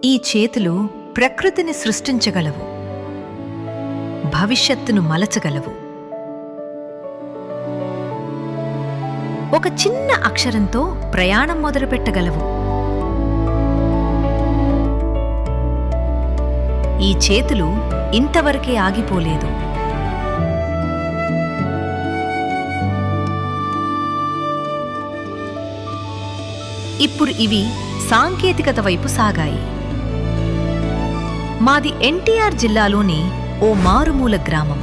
ఈ చేతులు ప్రకృతిని సృష్టించగలవు, భవిష్యత్తును మలచగలవు. ఒక చిన్న అక్షరంతో ప్రయాణం మొదలుపెట్టగలవు. ఈ చేతులు ఇంతవరకే ఆగిపోలేదు. ఇప్పుడు ఇవి సాంకేతికత వైపు సాగాయి. మాది ఎన్టీఆర్ జిల్లాలోని ఓ మారుమూల గ్రామం.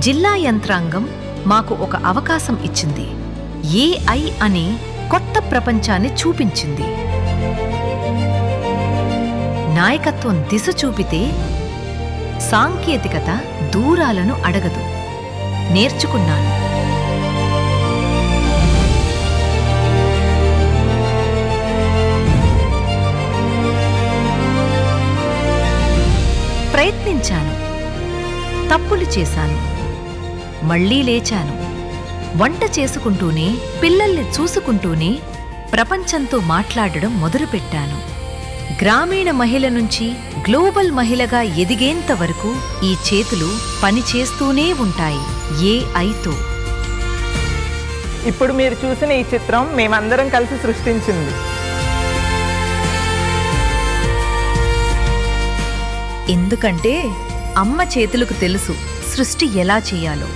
జిల్లా యంత్రాంగం మాకు ఒక అవకాశం ఇచ్చింది. ఏఐ అనే కొత్త ప్రపంచాన్ని చూపించింది. నాయకత్వం దిశ చూపితే సాంకేతికత దూరాలను అడగదు. నేర్చుకున్నాను. ప్రయత్నించాను, తప్పులు చేశాను, మళ్లీ లేచాను. వంట చేసుకుంటూనే, పిల్లల్ని చూసుకుంటూనే ప్రపంచంతో మాట్లాడడం మొదలుపెట్టాను. గ్రామీణ మహిళ నుంచి గ్లోబల్ మహిళగా ఎదిగేంత వరకు ఈ చేతులు పనిచేస్తూనే ఉంటాయి ఏఐతో. ఇప్పుడు మీరు చూసిన ఈ చిత్రం మేమందరం కలిసి సృష్టించింది. ఎందుకంటే అమ్మ చేతులకు తెలుసు సృష్టి ఎలా చేయాలో.